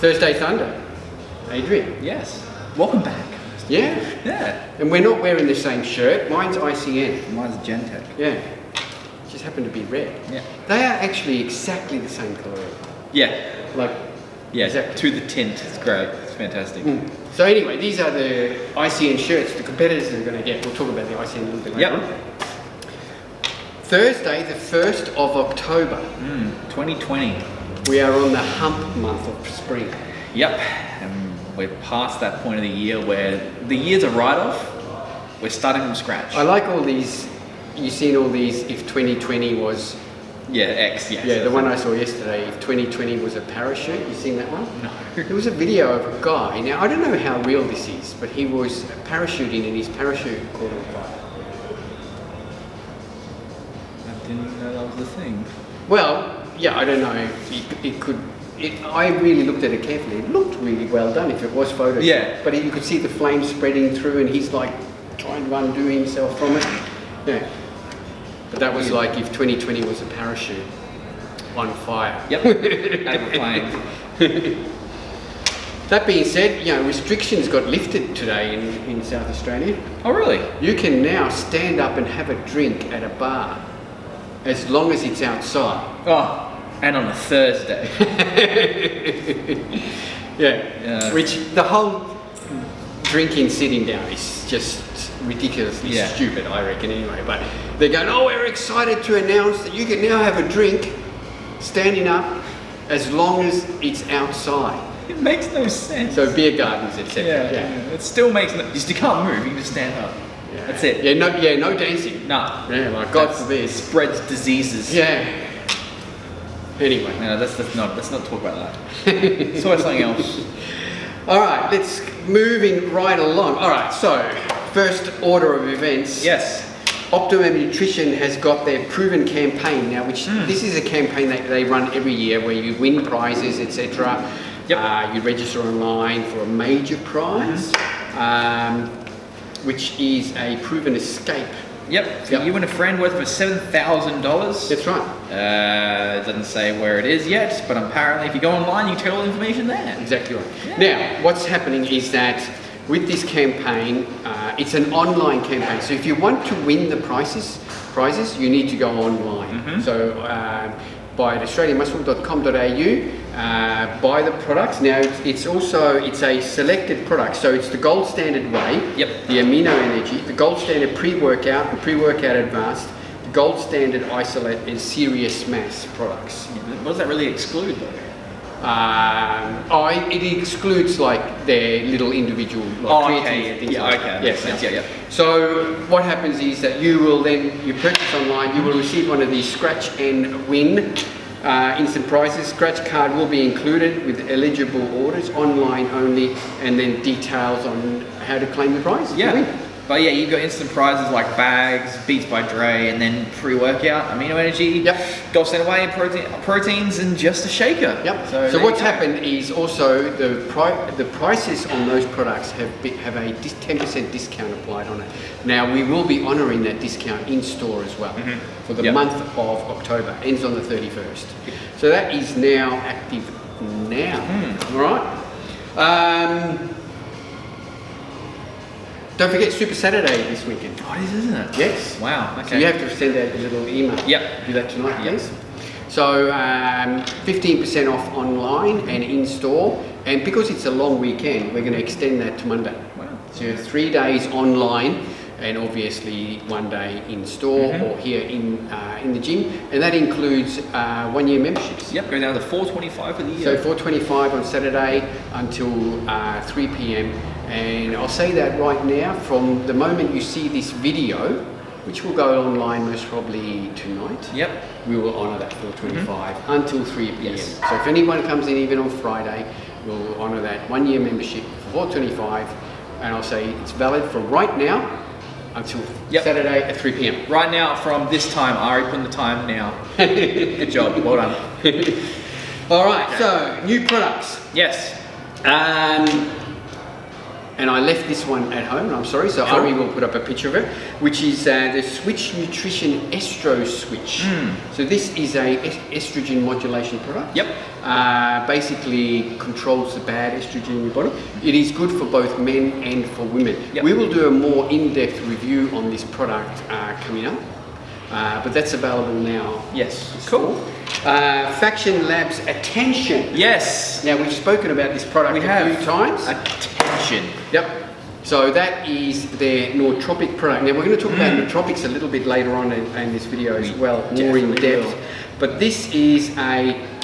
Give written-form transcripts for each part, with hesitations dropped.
Thursday Thunder. Adrian. Yes. Welcome back. Yeah. Yeah. And we're not wearing the same shirt. Mine's ICN. Mine's Gentech. Yeah. Just happen to be red. Yeah. They are actually exactly the same colour. Yeah. Like. Yeah. Exactly. To the tint. It's great. It's fantastic. So anyway, these are the ICN shirts the competitors are going to get. We'll talk about the ICN a little bit later on. Thursday, the 1st of October. 2020. We are on the hump month of spring. Yep. And we're past that point of the year where the year's a write-off. We're starting from scratch. I like all these. You've seen all these. If 2020 was. Yeah, X. Yes. Yeah, the one I saw yesterday. If 2020 was a parachute. You seen that one? No. There was a video of a guy. Now I don't know how real this is, but he was parachuting and his parachute caught on fire. I didn't even know that was the thing. Well, yeah, I don't know. It could. I really looked at it carefully. It looked really well done if it was Photoshop. Yeah. But you could see the flames spreading through, and he's like trying to undo himself from it. Yeah. But that was like if 2020 was a parachute on fire. Yep. And we're playing. That being said, restrictions got lifted today in South Australia. Oh, really? You can now stand up and have a drink at a bar, as long as it's outside. Oh, and on a Thursday. Yeah. Which the whole drinking sitting down is just ridiculously stupid, I reckon, anyway. But they're going, oh, we're excited to announce that you can now have a drink standing up as long as it's outside. It makes no sense. So beer gardens, etc. Yeah. It still makes no. You can't move. You can just stand up. Yeah. That's it. No dancing. No. Yeah, like God forbid. Spreads diseases. Yeah. Anyway. No, let's not talk about that. Let's talk about something else. All right, let's moving right along. All right, so first order of events. Yes. Optimum Nutrition has got their proven campaign now, which this is a campaign that they run every year where you win prizes, etc. Yep. You register online for a major prize, which is a proven escape. Yep. For you and a friend worth of $7,000. That's right. It doesn't say where it is yet, but apparently if you go online, you get all the information there. Exactly right. Yeah. Now, what's happening is that with this campaign, it's an online campaign. So if you want to win the prizes, you need to go online. So buy at australianmuscle.com.au, buy the products. Now it's a selected product, so it's the gold standard whey, the amino energy, the gold standard pre-workout and pre-workout advanced, the gold standard isolate and serious mass products. What does that really exclude though? It excludes like their little individual creatine and things like that. Yes. So what happens is that you purchase online, you will receive one of these scratch and win instant prizes. Scratch card will be included with eligible orders, online only, and then details on how to claim the prize. Yeah. But yeah, you've got instant prizes like bags, Beats by Dre, and then pre-workout, amino energy, gold standard whey, proteins, and just a shaker. Yep. So what's happened is also the prices on those products have a 10% discount applied on it. Now we will be honouring that discount in store as well for the month of October. Ends on the 31st. So that is now active now. All right. Don't forget Super Saturday this weekend. Oh, it is, isn't it? Yes. Wow, okay. So you have to send out a little email. Yep. Do that tonight, please. So 15% off online and in store. And because it's a long weekend, we're going to extend that to Monday. Wow. So 3 days online and obviously 1 day in store or here in the gym. And that includes 1 year memberships. Yep, goes down to $4.25 for the year. So $4.25 on Saturday until 3 p.m. And I'll say that right now, from the moment you see this video, which will go online most probably tonight, we will honour that $4.25 until 3 p.m. Yes. So if anyone comes in even on Friday, we'll honour that 1 year membership for $4.25, and I'll say it's valid from right now until Saturday at 3 p.m. Right now, from this time, Ari, put in the time now. Good job, well done. All right, so new products. Yes. and I left this one at home, I'm sorry, so Sure. Ari will put up a picture of it, which is the Switch Nutrition Estro Switch. So this is a estrogen modulation product. Yep. Basically controls the bad estrogen in your body. It is good for both men and for women. Yep. We will do a more in-depth review on this product coming up, but that's available now. Yes. Cool. Faction Labs Attention. Yes. Now we've spoken about this product a few times. Attention. Yep. So that is their nootropic product. Now we're going to talk about nootropics a little bit later on in this video as well, more in depth. Will. But this is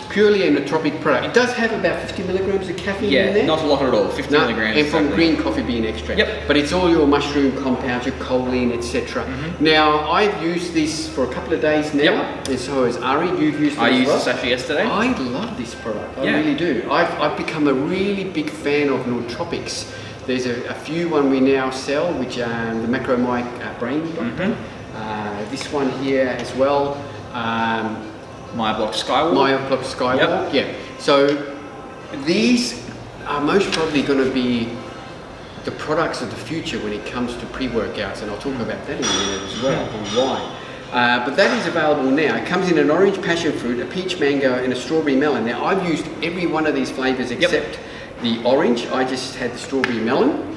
purely a nootropic product. It does have about 50 milligrams of caffeine in there. Not a lot at all. 50 milligrams. And from green coffee bean extract. Yep. But it's all your mushroom compounds, your choline, etc. Now I've used this for a couple of days now, and so has Ari. You've used it I as used well. this actually yesterday. I love this product. I really do. I've become a really big fan of nootropics. There's a few one we now sell, which are the Macromike Brain Doctor. This one here as well. Myoblock Skywalk. Myoblock Skywalk. Yeah. So these are most probably going to be the products of the future when it comes to pre-workouts, and I'll talk about that in a minute as well, on why. But that is available now. It comes in an orange passion fruit, a peach mango, and a strawberry melon. Now I've used every one of these flavors except the orange. I just had the strawberry melon.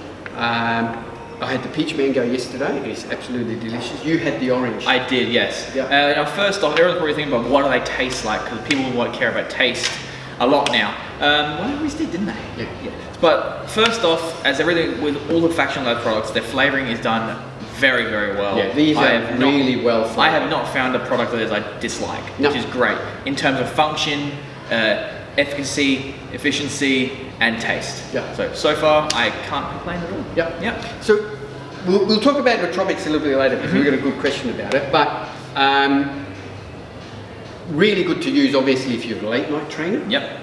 I had the peach mango yesterday. It's absolutely delicious. You had the orange. I did, yes. Yeah. Now first off, everyone's probably thinking about what do they taste like, because people won't care about taste a lot now. Well, they always did, didn't they? Yeah. But first off, as everything with all the Faction Lab products, their flavoring is done very, very well. Yeah, these are really well flavored. I have not found a product that I dislike, which is great in terms of function, efficacy, efficiency, and taste. Yeah. So far, I can't complain at all. Yep. So we'll talk about nootropics a little bit later because we've got a good question about it. But really good to use, obviously, if you're a late night trainer. Yep.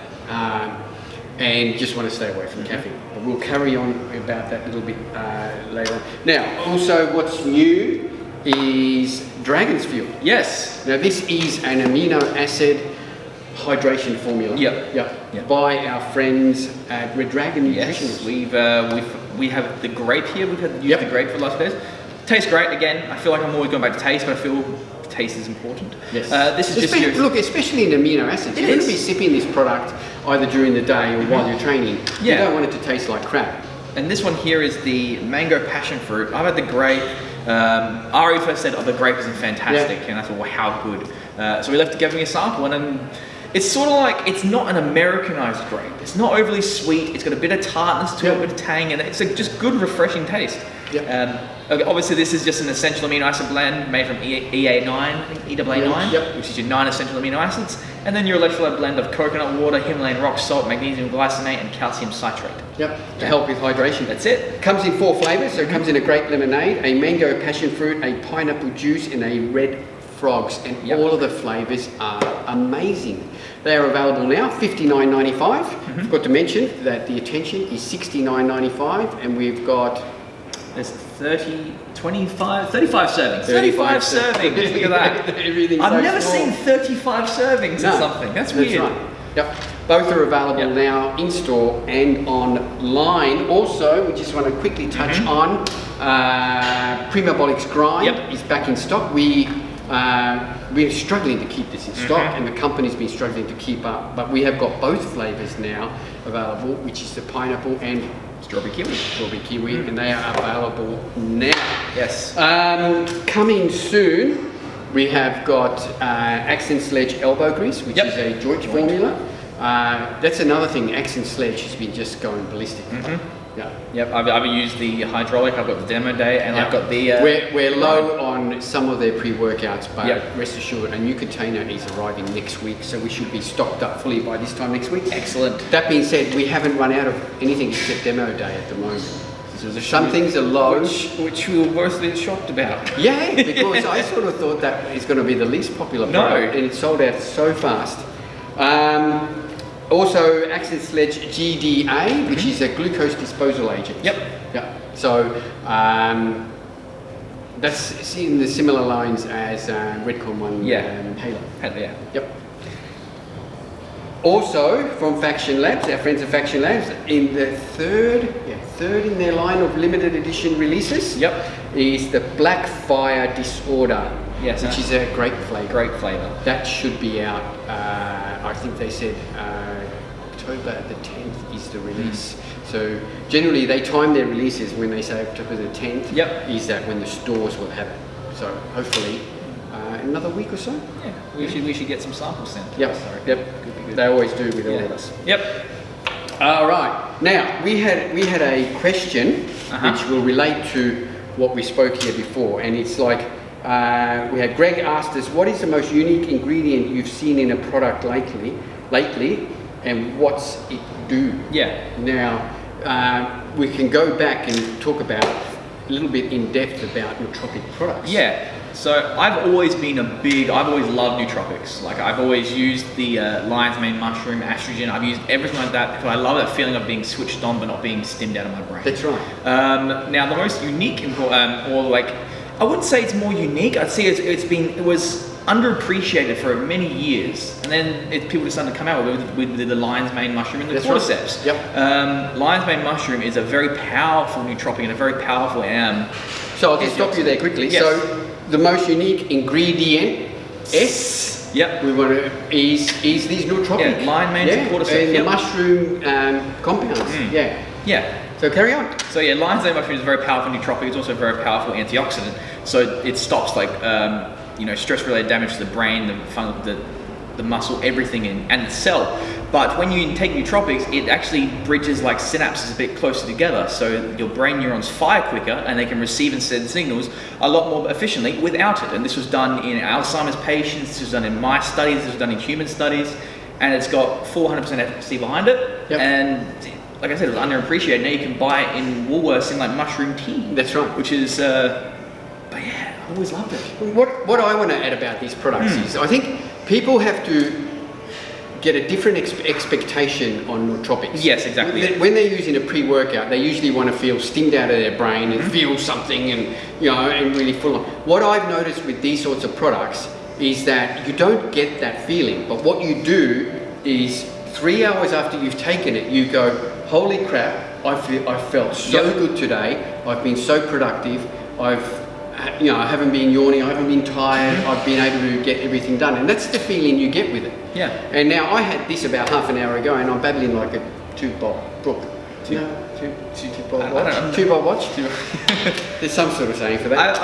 And just want to stay away from caffeine. But we'll carry on about that a little bit later on. Now, also what's new is Dragon's Fuel. Yes. Now this is an amino acid hydration formula. Yep. By our friends at Red Dragon Nutrition. Yes. We have the grape here. We've had used the grape for the last days. Tastes great. Again, I feel like I'm always going back to taste, but I feel taste is important. Yes. This is just look, especially in amino acids. You're going to be sipping this product either during the day or while you're training. You don't want it to taste like crap. And this one here is the mango passion fruit. I've had the grape. Ari first said, the grape isn't fantastic, and I thought, well, how good. So we left to give me a sample, and it's sort of like, it's not an Americanized grape. It's not overly sweet. It's got a bit of tartness to it, a bit of tang, and it's just good, refreshing taste. Obviously, this is just an essential amino acid blend made from EA9, I think, EAA9, which is your 9 essential amino acids, and then your electrolyte blend of coconut water, Himalayan rock salt, magnesium glycinate, and calcium citrate. To help with hydration. That's it. Comes in 4 flavors, so it comes in a grape lemonade, a mango passion fruit, a pineapple juice, and a red frogs, and all of the flavors are amazing. They are available now, $59.95. Forgot to mention that the Attention is $69.95, and we've got... There's 35 servings. 35 servings. Look at that. I've never seen 35 servings of something. That's weird. Right. Yep. Both are available now in store and online. Also, we just want to quickly touch on Primabolics Grind is back in stock. We're struggling to keep this in stock, and the company's been struggling to keep up. But we have got both flavors now available, which is the pineapple and strawberry kiwi, and they are available now. Yes. Coming soon, we have got Accent Sledge elbow grease, which is a joint formula. That's another thing. Accent Sledge has been just going ballistic. I've used the hydraulic. I've got the demo day, and I've got the. We're low on some of their pre-workouts, but rest assured, a new container is arriving next week, so we should be stocked up fully by this time next week. Excellent. That being said, we haven't run out of anything except demo day at the moment. Some things are low, which we were both a bit shocked about. Yeah, because I sort of thought that is going to be the least popular product, and it sold out so fast. Also, Accent Sledge GDA, which is a glucose disposal agent. So that's in the similar lines as Redcon One. Halo. Also from Faction Labs, our friends at Faction Labs, in the third in their line of limited edition releases, is the Black Fire Disorder, which is a grape flavour. Great flavour. That should be out, I think they said October the 10th is the release. So generally they time their releases when they say October the 10th, is that when the stores will have it. So hopefully another week or so. Yeah, we should get some samples sent. Yep. Could be good. They always do with all of us. Yep. All right. Now we had a question which will relate to what we spoke here before, and it's like we had Greg asked us, what is the most unique ingredient you've seen in a product lately, and what's it do? Yeah. Now we can go back and talk about a little bit in depth about nootropic products. Yeah. So I've always loved nootropics. Like I've always used the lion's mane mushroom, estrogen. I've used everything like that because I love that feeling of being switched on but not being stimmed out of my brain. That's right. Now the most unique, or like, I wouldn't say it's more unique. I'd say it was underappreciated for many years, and then people just started to come out with the lion's mane mushroom and the cordyceps. Yep. Lion's mane mushroom is a very powerful nootropic and a very powerful So I'll just stop you there quickly. Yes. So the most unique ingredient is we want to is these nootropics. Yeah, lion mane and cordyceps. And the mushroom compounds. Yeah. So carry on. So lion's mane mushroom is a very powerful nootropic. It's also a very powerful antioxidant. So it stops like stress-related damage to the brain, the muscle, everything, and the cell. But when you take nootropics, it actually bridges like synapses a bit closer together, so your brain neurons fire quicker and they can receive and send signals a lot more efficiently without it. And this was done in Alzheimer's patients, this was done in mice studies, this was done in human studies, and it's got 400% efficacy behind it. And like I said, it was underappreciated. Now you can buy it in Woolworths in like mushroom tea. That's right. Which is, but yeah, I always loved it. What I want to add about these products is I think people have to get a different expectation on nootropics. Yes, exactly. When they're using a pre-workout, they usually want to feel stimmed out of their brain and feel something and and really full on. What I've noticed with these sorts of products is that you don't get that feeling, but what you do is 3 hours after you've taken it, you go, holy crap, I felt so good today, I've been so productive, I haven't been yawning, I haven't been tired, I've been able to get everything done. And that's the feeling you get with it. Yeah. And now I had this about half an hour ago and I'm babbling like a two-bob brook. Two-bob watch? There's some sort of saying for that.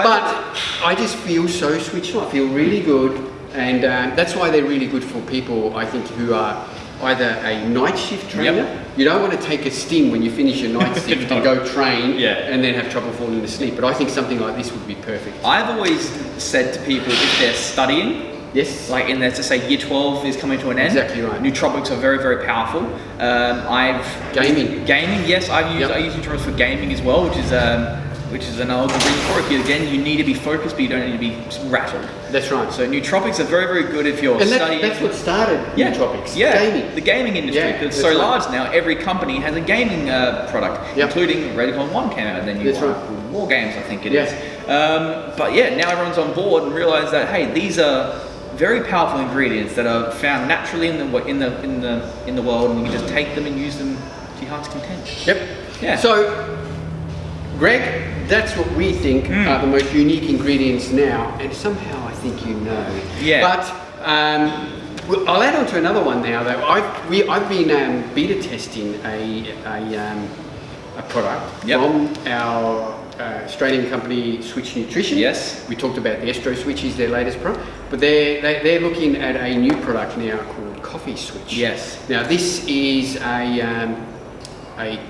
I just feel so switched on. I feel really good. And that's why they're really good for people, I think, who are either a night shift trainer. You don't want to take a sting when you finish your night shift and go train and then have trouble falling asleep. But I think something like this would be perfect. I've always said to people, if they're studying, like in there to say year 12 is coming to an end. Exactly right. Nootropics are very, very powerful. Gaming, yes, I use nootropics for gaming as well, which is another good reason for it. Again, you need to be focused, but you don't need to be rattled. That's right. So nootropics are very, very good if you're studying. That's what started nootropics. Gaming. The gaming industry. Because it's so large now, every company has a gaming product, including Red Con 1 came out, and then you got War Games, I think it is. But now everyone's on board and realize that, hey, these are very powerful ingredients that are found naturally in the world, and you can just take them and use them to your heart's content. Yeah. So, Greg, that's what we think are the most unique ingredients now, and somehow I think you know. But I'll add on to another one now. Though I've been beta testing a product from our Australian company Switch Nutrition. Yes. We talked about the Estro Switch is their latest product, but they're looking at a new product now called Coffee Switch. Yes. Now this is a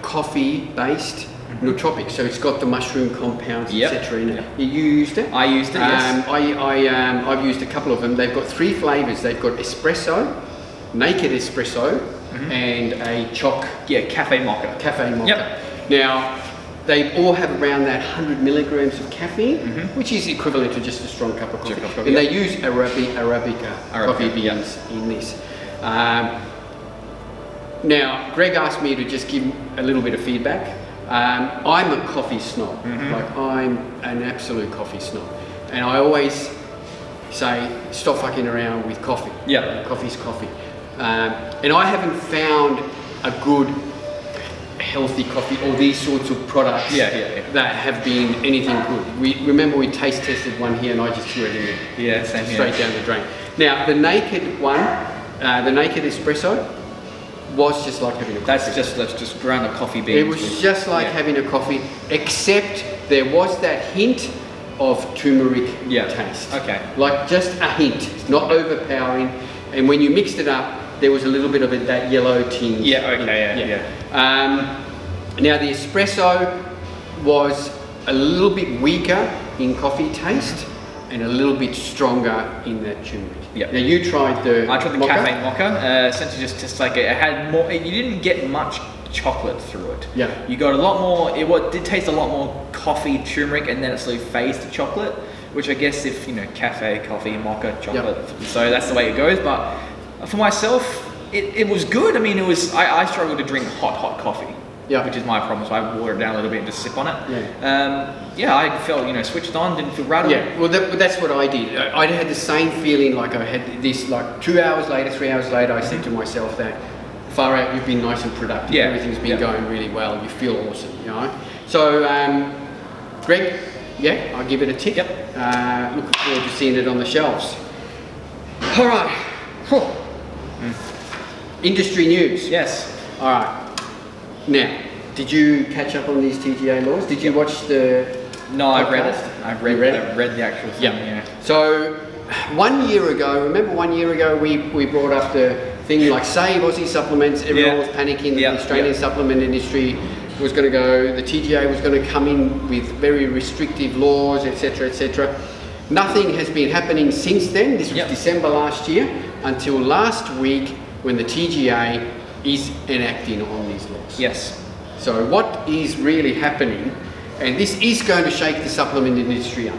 coffee-based nootropic, so it's got the mushroom compounds, etc. in it. You used it? I used it, yes. I've used a couple of them. They've got 3 flavours. They've got espresso, naked espresso, and a cafe mocha. Cafe mocha. Now, they all have around that 100 milligrams of caffeine, which is equivalent to just a strong cup of coffee. And they use Arabica coffee beans in this. Now, Greg asked me to just give a little bit of feedback. I'm a coffee snob. Like, I'm an absolute coffee snob. And I always say, stop fucking around with coffee. Coffee's coffee. And I haven't found a good healthy coffee or these sorts of products that have been anything good. We taste tested one here and I just threw it in there. Yeah, same here. Straight down the drain. Now the naked one, the naked espresso was just like having a coffee. That's just ground up coffee beans. It was just like having a coffee, except there was that hint of turmeric taste. Okay. Like just a hint, not overpowering. And when you mixed it up, there was a little bit of that yellow tinge. Yeah, okay, Now the espresso was a little bit weaker in coffee taste and a little bit stronger in that turmeric. Yeah. Now you tried the I tried the mocha? cafe mocha. Essentially just like it had more, you didn't get much chocolate through it. Yeah. You got a lot more, it did taste a lot more coffee, turmeric, and then it slowly phased to chocolate, which I guess if, cafe, coffee, mocha, chocolate, so that's the way it goes. But for myself, it was good. I mean, I struggle to drink hot coffee, which is my problem. So I water it down a little bit and just sip on it. I felt, switched on, didn't feel rattled. Yeah, well, that's what I did. I had the same feeling like I had this, like 2 hours later, 3 hours later, I said to myself that, far out, you've been nice and productive. Yeah. Everything's been going really well. You feel awesome, So, Greg, I'll give it a tick. Looking forward to seeing it on the shelves. All right. Industry news. Yes. All right. Now, did you catch up on these TGA laws? Did you watch the? No, I read it. I've read the actual thing. So 1 year ago, remember 1 year ago we brought up the thing like save Aussie supplements. Everyone was panicking that the Australian supplement industry was going to go. The TGA was going to come in with very restrictive laws, etc., etc. Nothing has been happening since then. This was December last year until last week when the TGA is enacting on these laws. Yes. So what is really happening, and this is going to shake the supplement industry up.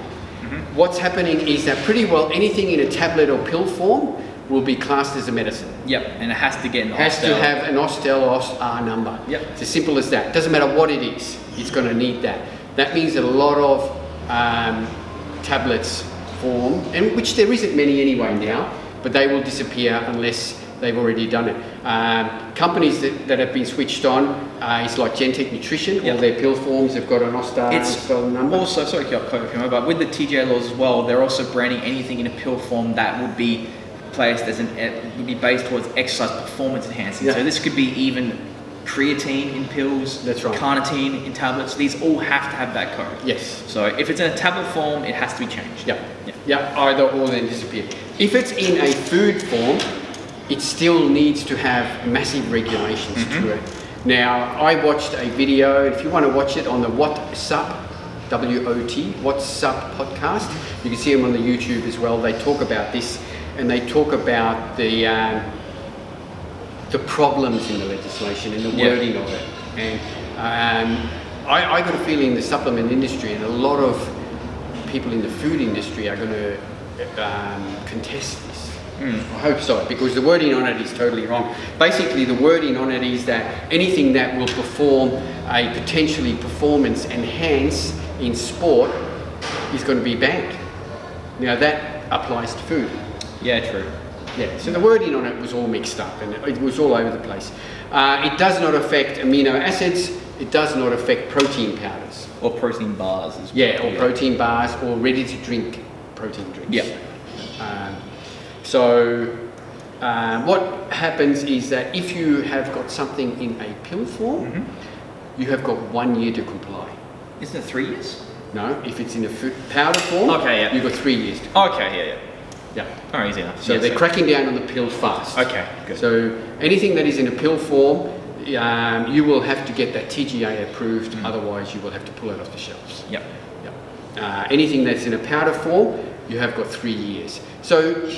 What's happening is that pretty well anything in a tablet or pill form will be classed as a medicine. Yep, and it has to get an has to have an Austell R number. Yep. It's as simple as that. Doesn't matter what it is, it's going to need that. That means that a lot of tablets form, and which there isn't many anyway now, but they will disappear unless they've already done it. Companies that have been switched on is like Gentech Nutrition. All their pill forms have got an Austell number. Also, sorry to cut you, but with the TGA laws as well, they're also branding anything in a pill form that would be placed as would be based towards exercise performance enhancing. So this could be even creatine in pills, that's right, carnitine in tablets. These all have to have that code. Yes. So if it's in a tablet form, it has to be changed. Either or then disappear. If it's in a food form, it still needs to have massive regulations to it. Now, I watched a video, if you want to watch it, on the What's Up, W-O-T, What's Up podcast. You can see them on the YouTube as well. They talk about this, and they talk about the problems in the legislation and the wording of it. And I got a feeling the supplement industry and a lot of people in the food industry are going to contest this. I hope so, because the wording on it is totally wrong. Basically, the wording on it is that anything that will perform a potentially performance enhance in sport is going to be banned. Now that applies to food. Yeah, true. Yeah, so the wording on it was all mixed up and it was all over the place. It does not affect amino acids. It does not affect protein powders. Or protein bars as well. Yeah, or protein bars or ready-to-drink protein drinks. Yeah. So what happens is that if you have got something in a pill form, you have got 1 year to comply. Isn't it 3 years? No, if it's in a powder form, you've got 3 years to comply. Yeah. Oh, easy enough. So they're cracking down on the pill fast. Okay, good. So anything that is in a pill form, you will have to get that TGA approved, otherwise you will have to pull it off the shelves. Yep. Anything that's in a powder form, you have got 3 years. So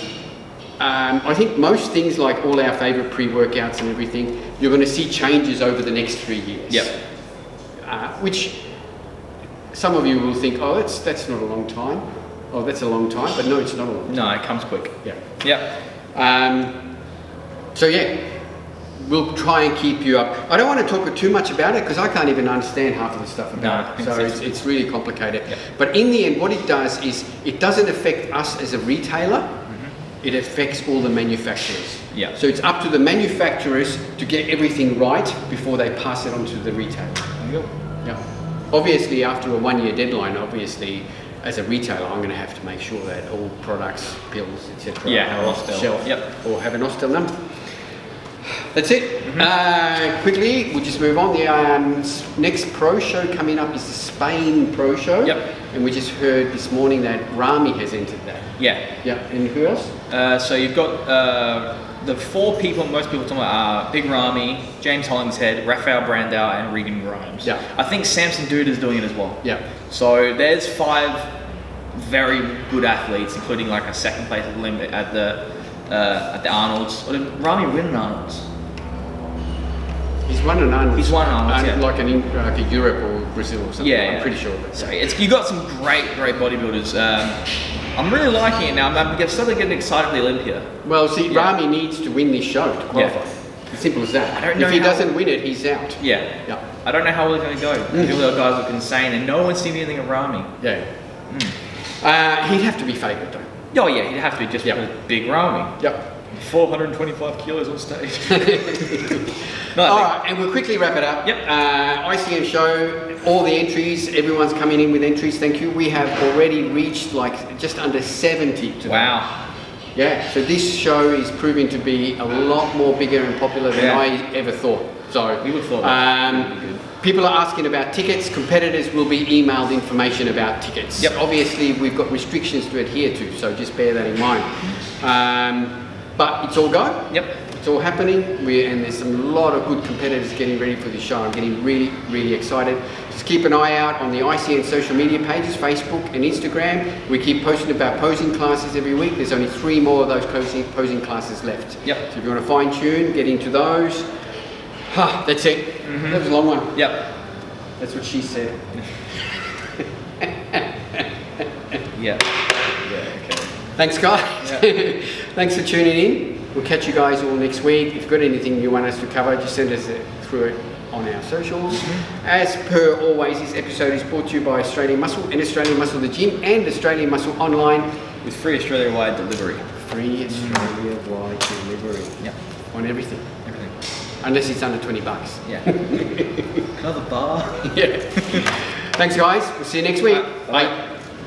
I think most things, like all our favourite pre-workouts and everything, you're going to see changes over the next 3 years. Yep. Which some of you will think, oh, that's not a long time. Oh, that's a long time, but no, it's not a long time. No, it comes quick. We'll try and keep you up. I don't want to talk too much about it because I can't even understand half of the stuff about it. So it's really complicated. But in the end, what it does is it doesn't affect us as a retailer. It affects all the manufacturers. Yeah. So it's up to the manufacturers to get everything right before they pass it on to the retailer. There you go. Yeah. Obviously, after a 1 year deadline, obviously, as a retailer, I'm going to have to make sure that all products, pills, etc. Yeah, have are an off the Austell. shelf. Yep. Or have an Austell number. That's it. Quickly, we'll just move on. The next pro show coming up is the Spain Pro Show. Yep. And we just heard this morning that Rami has entered that. Yeah. Yeah. And who else? So you've got the 4 people most people talk about are Big Ramy, James Hollingshead, Rafael Brandau, and Regan Grimes. Yeah. I think Samson Dude is doing it as well. Yeah. So there's 5 very good athletes, including like a second place at the Arnold's. Or did Ramy win an Arnold's? He's won an Arnold's. He's won an Arnold's, yeah. Like a Europe or Brazil or something. Yeah, I'm pretty sure. But, So you got some great bodybuilders. I'm really liking it now. I'm starting to get excited for the Olympia. Well, see, Yeah. Rami needs to win this show to qualify. As simple as that. I don't know if he how- doesn't win it, he's out. Yeah. Yeah. I don't know how we're going to go. The guys look insane, and no one's seen anything of Ramy. Yeah. He'd have to be favoured though. Oh yeah, he'd have to be just Yep. because Big Ramy. Yep. 425 kilos on stage. No, All right, and we'll quickly wrap it up. Yep. ICN show, all the entries, everyone's coming in with entries, thank you. We have already reached like just under 70 today. Wow. Yeah, so this show is proving to be a lot more bigger and popular than Yeah. I ever thought. So, We would have thought that would be good. people are asking about tickets. Competitors will be emailed information about tickets. Yep. Obviously, we've got restrictions to adhere to, so just bear that in mind. But it's all go. Yep. It's all happening. And there's a lot of good competitors getting ready for this show. I'm getting really, really excited. Just keep an eye out on the ICN social media pages, Facebook and Instagram. We keep posting about posing classes every week. There's only 3 more of those posing classes left. Yep. So if you want to fine tune, get into those. That's it. That was a long one. Yep. That's what she said. Yeah. Yeah. Okay. Thanks, guys. Yeah. Thanks for tuning in. We'll catch you guys all next week. If you've got anything you want us to cover, just send us through it on our socials. As per always, this episode is brought to you by Australian Muscle and Australian Muscle the Gym and Australian Muscle Online. With free Australia-wide delivery. Free Australia-wide delivery. Yep. On everything. Everything. Unless it's under $20. Yeah. Another bar. Yeah. Thanks, guys. We'll see you next week. Bye. Bye.